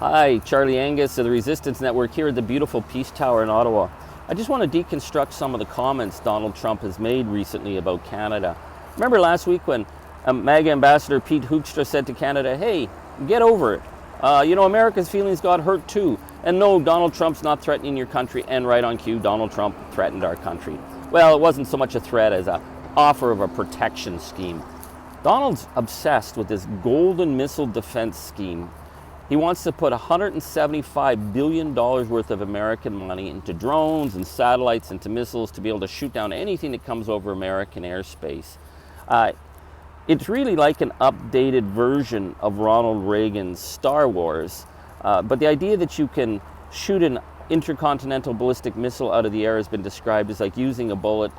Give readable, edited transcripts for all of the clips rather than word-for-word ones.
Hi, Charlie Angus of the Resistance Network here at the beautiful Peace Tower in Ottawa. I just want to deconstruct some of the comments Donald Trump has made recently about Canada. Remember last week when MAGA Ambassador Pete Hoekstra said to Canada, hey, get over it. America's feelings got hurt too. And no, Donald Trump's not threatening your country. And right on cue, Donald Trump threatened our country. Well, it wasn't so much a threat as an offer of a protection scheme. Donald's obsessed with this golden missile defense scheme. He wants to put $175 billion worth of American money into drones and satellites, into missiles to be able to shoot down anything that comes over American airspace. It's really like an updated version of Ronald Reagan's Star Wars. But the idea that you can shoot an intercontinental ballistic missile out of the air has been described as like using a bullet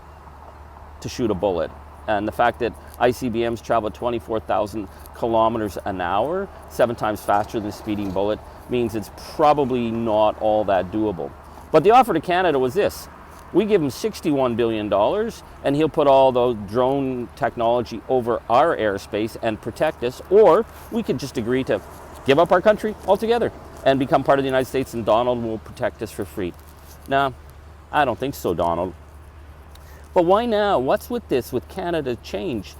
to shoot a bullet. And the fact that ICBMs travel at 24,000 kilometers an hour, 7 times faster than a speeding bullet, means it's probably not all that doable. But the offer to Canada was this. We give him $61 billion, and he'll put all the drone technology over our airspace and protect us, or we could just agree to give up our country altogether and become part of the United States, and Donald will protect us for free. Now, I don't think so, Donald. But why now? What's with this, with Canada change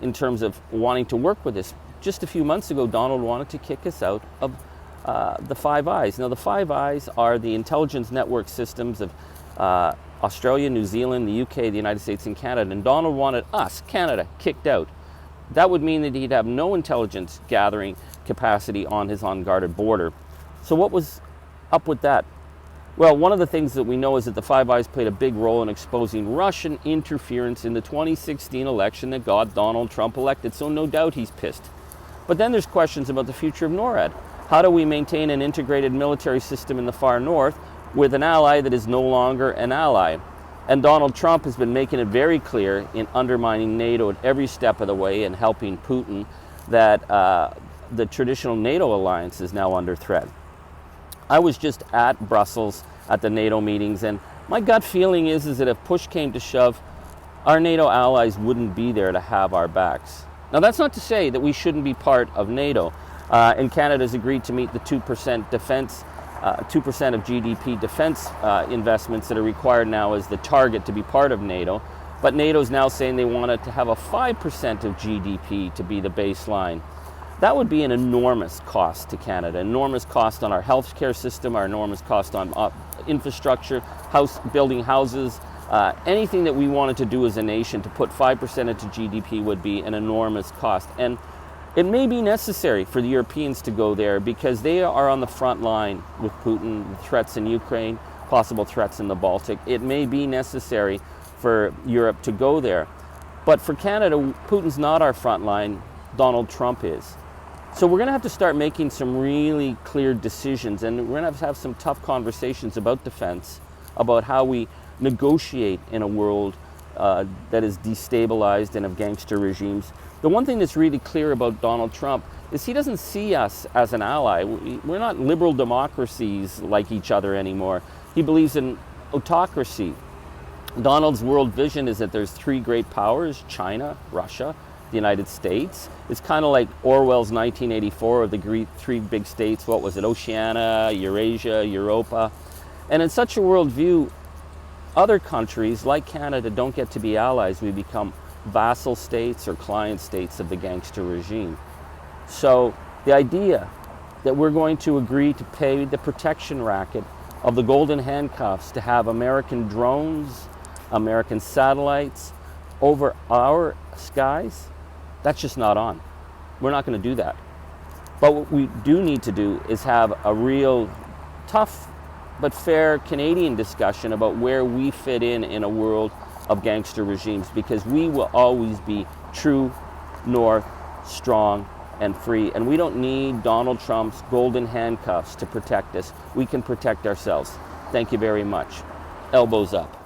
in terms of wanting to work with us? Just a few months ago, Donald wanted to kick us out of the Five Eyes. Now, the Five Eyes are the intelligence network systems of Australia, New Zealand, the UK, the United States, and Canada. And Donald wanted us, Canada, kicked out. That would mean that he'd have no intelligence gathering capacity on his unguarded border. So what was up with that? Well, one of the things that we know is that the Five Eyes played a big role in exposing Russian interference in the 2016 election that got Donald Trump elected, so no doubt he's pissed. But then there's questions about the future of NORAD. How do we maintain an integrated military system in the far north with an ally that is no longer an ally? And Donald Trump has been making it very clear in undermining NATO at every step of the way and helping Putin that the traditional NATO alliance is now under threat. I was just at Brussels at the NATO meetings, and my gut feeling is that if push came to shove, our NATO allies wouldn't be there to have our backs. Now, that's not to say that we shouldn't be part of NATO, and Canada's agreed to meet the 2% defense, 2% of GDP defense investments that are required now as the target to be part of NATO. But NATO's now saying they want it to have a 5% of GDP to be the baseline. That would be an enormous cost to Canada, enormous cost on our healthcare system, our enormous cost on infrastructure, building houses, anything that we wanted to do as a nation to put 5% into GDP would be an enormous cost. And it may be necessary for the Europeans to go there because they are on the front line with Putin, threats in Ukraine, possible threats in the Baltic. It may be necessary for Europe to go there. But for Canada, Putin's not our front line, Donald Trump is. So we're going to have to start making some really clear decisions, and we're going to have some tough conversations about defense, about how we negotiate in a world that is destabilized and of gangster regimes. The one thing that's really clear about Donald Trump is he doesn't see us as an ally. We're not liberal democracies like each other anymore. He believes in autocracy. Donald's world vision is that there's 3 great powers, China, Russia, the United States. It's kind of like Orwell's 1984 of the 3 big states. What was it? Oceania, Eurasia, Europa. And in such a worldview, other countries like Canada don't get to be allies. We become vassal states or client states of the gangster regime. So the idea that we're going to agree to pay the protection racket of the golden handcuffs to have American drones, American satellites over our skies, that's just not on. We're not going to do that. But what we do need to do is have a real tough but fair Canadian discussion about where we fit in a world of gangster regimes, because we will always be true north, strong, and free. And we don't need Donald Trump's golden handcuffs to protect us. We can protect ourselves. Thank you very much. Elbows up.